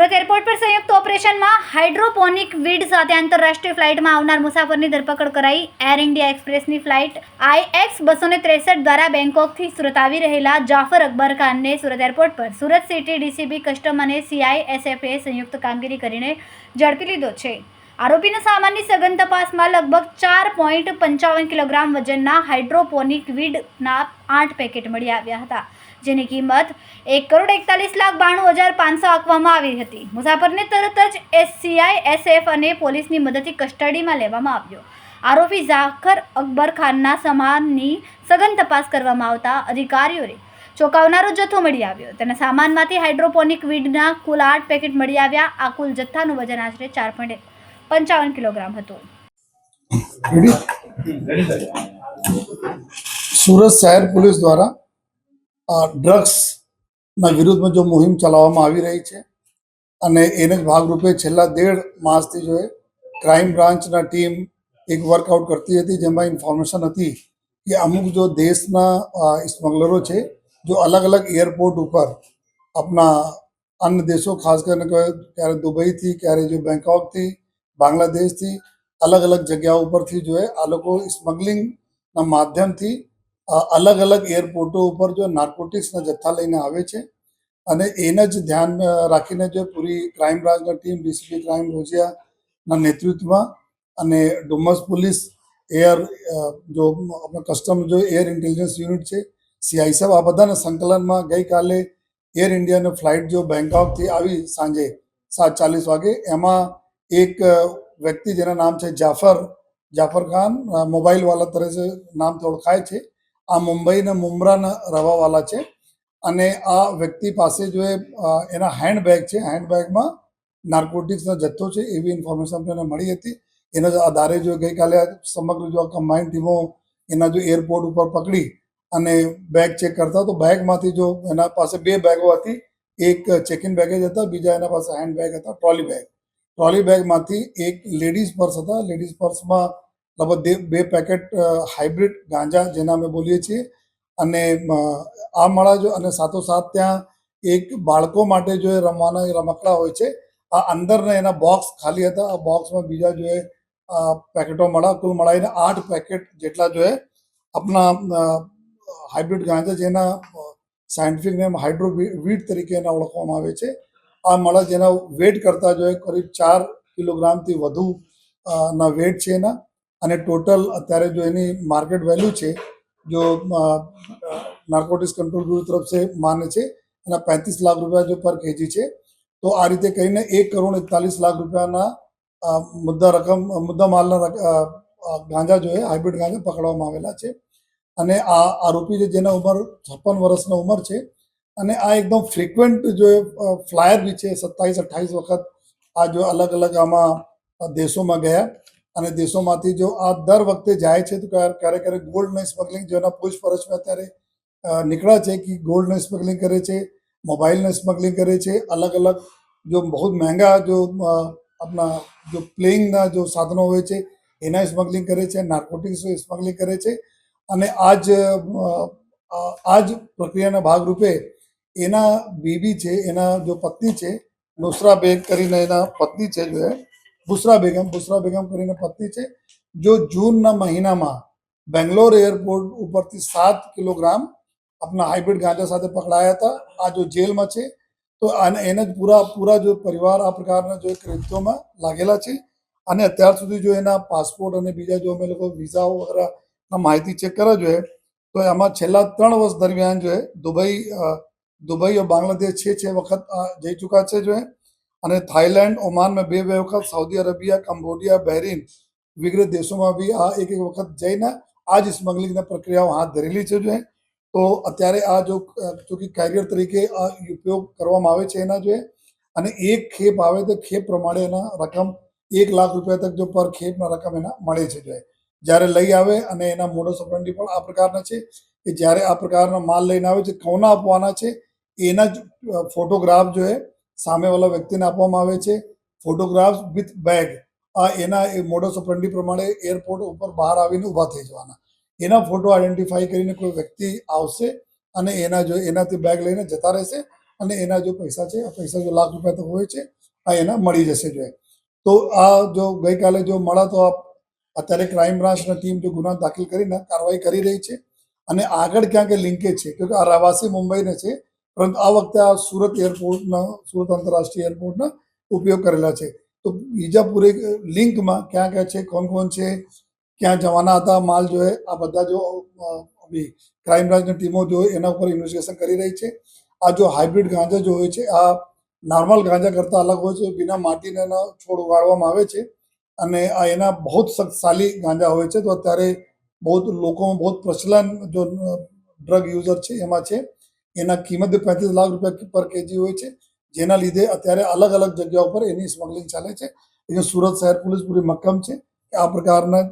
Surat airport પર સંયુક્ત ઓપરેશનમાં હાઇડ્રોપોનિક વીડ સાથે આંતરરાષ્ટ્રીય ફ્લાઇટમાં આવનાર મુસાફરની ધરપકડ કરાઈ। એર ઇન્ડિયા એક્સપ્રેસની ફ્લાઇટ IX263 દ્વારા બેંકોકથી સુરત આવી રહેલા જાફર અકબર ખાનને સુરત એરપોર્ટ પર સુરત સિટી ડીસીબી કસ્ટમ અને CISFએ સંયુક્ત કામગીરી કરીને ઝડપી લીધો છે। આરોપીના સામાનની સઘન તપાસમાં લગભગ 4.55 કિલોગ્રામ વજનના હાઇડ્રોપોનિક વીડના 8 પેકેટ મળી આવ્યા હતા, જેની કિંમત 1,41,92,500 આંકવામાં આવી હતી। મુસાફરને તરત જ CISF અને પોલીસની મદદથી કસ્ટડીમાં લેવામાં આવ્યો। આરોપી જાફર અકબર ખાનના સામાનની સઘન તપાસ કરવામાં આવતા અધિકારીઓને ચોંકાવનારો જથ્થો મળી આવ્યો। તેના સામાનમાંથી હાઇડ્રોપોનિક વીડના કુલ 8 પેકેટ મળી આવ્યા। આ કુલ જથ્થાનું વજન આશરે 4.55 કિલોગ્રામ હતું। સુરત શહેર પોલીસ દ્વારા ડ્રગ્સના વિરુદ્ધમાં જો મુહિમ ચલાવવામાં આવી રહી છે અને એને જ ભાગરૂપે છેલ્લા 1.5 માસથી જો ક્રાઇમ બ્રાન્ચના ટીમ એક વર્કઆઉટ કરતી હતી, જેમાં ઇન્ફોર્મેશન હતી કે અમુક જો દેશના સ્મગલરો છે જો અલગ અલગ એરપોર્ટ ઉપર આપણા અન્ય દેશો ખાસ કરીને ક્યારે દુબઈથી, ક્યારે જો બેંકોકથી, બાંગ્લાદેશથી અલગ અલગ જગ્યાઓ ઉપરથી જો આ લોકો સ્મગલિંગના માધ્યમથી અલગ અલગ એરપોર્ટો ઉપર જો નાર્કોટિક્સના જથ્થા લઈને આવે છે અને એને જ ધ્યાન રાખીને જો પૂરી ક્રાઇમ બ્રાન્ચની ટીમ ડીસીપી ક્રાઇમ રોજિયાના નેતૃત્વમાં અને ડુમસ પોલીસ એર જો કસ્ટમ જો એર ઇન્ટેલિજન્સ યુનિટ છે, CISF, આ બધાના સંકલનમાં ગઈકાલે એર ઇન્ડિયાની ફ્લાઇટ જો બેંકોકથી આવી સાંજે 7:40 વાગે, એમાં એક વ્યક્તિ જેના નામ છે જાફર ખાન, મોબાઈલવાલા તરીકે નામથી ઓળખાય છે। આ મુંબઈના મુંબ્રાના રહેવાવાળા છે અને આ વ્યક્તિ પાસે જો એના હેન્ડબેગ છે, હેન્ડબેગમાં નાર્કોટિક્સનો જથ્થો છે એવી ઇન્ફોર્મેશન એને મળી હતી। એના આધારે જો ગઈકાલે સમગ્ર જો કમ્બાઇન્ડ ટીમો એના જો એરપોર્ટ ઉપર પકડી અને બેગ ચેક કરતા તો બેગમાંથી જો એના પાસે 2 બેગો હતી, એક ચેકિન બેગેજ હતા, બીજા એના પાસે હેન્ડબેગ હતા, ટ્રોલી બેગમાંથી એક લેડીઝ પર્સ હતા। લેડીઝ પર્સમાં લગભગ 2 પેકેટ હાઇબ્રિડ ગાંજા જેના અમે બોલીએ છીએ અને આ મળા જો અને સાથોસાથ ત્યાં એક બાળકો માટે જો રમવાના રમકડા હોય છે, આ અંદરના એના બોક્સ ખાલી હતા। આ બોક્સમાં બીજા જો પેકેટો મળ્યા, કુલ મળાઈને 8 પેકેટ જેટલા જો આપણા હાઇબ્રિડ ગાંજા, જેના સાયન્ટિફિક નેમ હાઇડ્રોવીડ તરીકે એના ઓળખવામાં આવે છે, આ મળા જેના વેટ કરતાં જો કરીબ 4 કિલોગ્રામથી વધુ ના વેટ છે એના અને ટોટલ અત્યારે જો એની માર્કેટ વેલ્યુ છે જો નાર્કોટિક્સ કંટ્રોલ બ્યુરો તરફ સે માને છે અને 35 લાખ રૂપિયા જો પર કેજી છે। તો આ રીતે કહીને 1,41,41,00,000 રૂપિયાના મુદ્દા માલના ગાંજા જો હાઇબ્રિડ ગાંજા પકડવામાં આવેલા છે અને આ આરોપી છે જેના ઉંમર 56 વર્ષની ઉંમર છે અને આ એકદમ ફ્રિકવન્ટ જો ફ્લાયર બી છે। 27-28 વખત આ જો અલગ અલગ આમાં દેશોમાં ગયા અને દેશોમાંથી જો આ દર વખતે જાય છે તો ક્યારેક ગોલ્ડની સ્મગલિંગ જો એના પૂછપરછમાં અત્યારે નીકળ્યા છે કે ગોલ્ડની સ્મગલિંગ કરે છે, મોબાઈલની સ્મગલિંગ કરે છે, અલગ અલગ જો બહુ મહેંગા જો આપણા જો પ્લેઇંગના જો સાધનો હોય છે એના સ્મગલિંગ કરે છે, નાર્કોટિક્સ સ્મગલિંગ કરે છે અને આ જ પ્રક્રિયાના ભાગરૂપે એના બીબી છે, એના જો પત્ની છે, નુસરા બેગ કરીને એના પત્ની છે જો બુસરા બેગમ કરીને પત્ની છે, જો જૂનના મહિનામાં બેંગ્લોર એરપોર્ટ ઉપરથી 7 કિલોગ્રામ આપણા હાઇબ્રિડ ગાંજા સાથે પકડાયા હતા। આ જો જેલમાં છે તો એને જ પૂરા જો પરિવાર આ પ્રકારના જો કૃત્યોમાં લાગેલા છે અને અત્યાર સુધી જો એના પાસપોર્ટ અને બીજા જો અમે લોકો વિઝાઓ વગેરેના માહિતી ચેક કરવા જોઈએ તો એમાં છેલ્લા 3 વર્ષ દરમિયાન જો દુબઈ और बांग्लादेश 6 वक्त જઈ ચૂક્યા છે જો અને થાઈલેન્ડ, ઓમાનમાં 2 વખત, સાઉદી અરેબિયા, કંબોડિયા, બહેરીન વગેરે દેશોમાં બી આ એક વખત જઈને આ જ સ્મગલિંગના પ્રક્રિયાઓ હાથ ધરેલી છે જો તો અત્યારે આ જો ચૂંકि કેરિયર તરીકે આ ઉપયોગ કરવામાં આવે છે એના જો અને એક ખેપ આવે તો ખેપ પ્રમાણે એના રકમ 1 લાખ રૂપિયા તક જો પર ખેપના રકમ એના મળે છે જો જ્યારે લઈ આવે અને એના મોડસ ઓપરેન્ડી પણ આ પ્રકારના છે કે જ્યારે આ પ્રકારના માલ લઈને આવે છે, કોના આપવાના છે એના જ ફોટોગ્રાફ જો સામેવાળા વ્યક્તિને આપવામાં આવે છે, ફોટોગ્રાફ્સ વિથ બેગ। આ એના એ મોડસ ઓપરેન્ડી પ્રમાણે એરપોર્ટ ઉપર બહાર આવીને ઊભા થઈ જવાના, એના ફોટો આઈડેન્ટિફાઈ કરીને કોઈ વ્યક્તિ આવશે અને એનાથી બેગ લઈને જતા રહેશે અને એના જો પૈસા છે આ પૈસા જો લાખ રૂપિયા તો હોય છે આ એના મળી જશે જોઈએ. તો આ જો ગઈકાલે જો મળ્યા તો અત્યારે ક્રાઇમ બ્રાન્ચની ટીમ જો ગુના દાખલ કરીને કાર્યવાહી કરી રહી છે અને આગળ ક્યાં કે લિંકેજ છે કે આ રહેવાસી મુંબઈને છે પરંતુ આ વખતે આ સુરત આંતરરાષ્ટ્રીય એરપોર્ટના ઉપયોગ કરેલા છે. તો બીજા પૂરે લિંકમાં ક્યાં ક્યાં છે કોણ છે ક્યાં જવાના હતા માલ જોઈએ આ બધા જો ક્રાઇમ બ્રાન્ચની ટીમો જો એના ઉપર ઇન્વેસ્ટિગેશન કરી રહી છે. આ જો હાઇબ્રિડ ગાંજા જો હોય છે આ નોર્મલ ગાંજા કરતાં અલગ હોય છે. બિના માટીને એના છોડ ઉગાડવામાં આવે છે અને આ એના બહુ શક્તિશાળી ગાંજા હોય છે. તો અત્યારે બહુ લોકોમાં બહુ પ્રચલન જો ડ્રગ યુઝર છે એમાં છે. એના કિંમત 35 લાખ રૂપિયા પર કેજી હોય છે જેના લીધે અત્યારે અલગ અલગ જગ્યાઓ પર એની સ્મગલિંગ ચાલે છે. એ સુરત શહેર પોલીસ પૂરી મક્કમ છે કે આ પ્રકારના